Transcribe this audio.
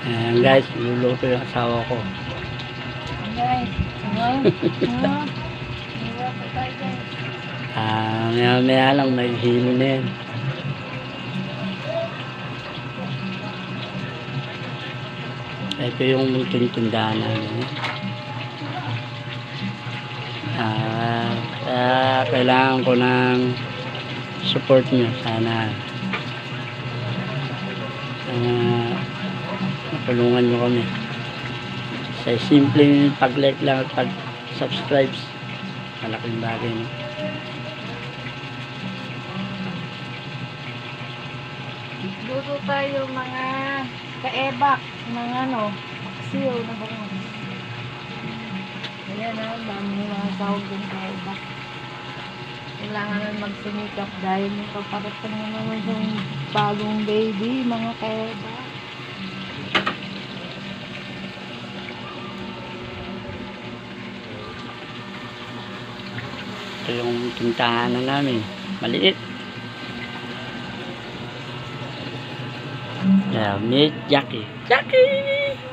Ayan guys, luluto yung asawa ko. Guys, Maya lang may hilo na yan. Ito yung tindahan namin. Kailangan ko ng support nyo. Sana matulungan nyo kami. Sa simpleng pag-like lang at pag-subscribe, malaking bagay, no? luto tayo mga kaebak, mga paksiw na bangon. Ayan na, dami mga tawag yung kaebak. Kailangan na magsimikap dahil magpaparating na naman yung bagong baby, mga kaebak. Ito yung tindahan na namin. Maliit. Yeah, meet Jackie. Jackie!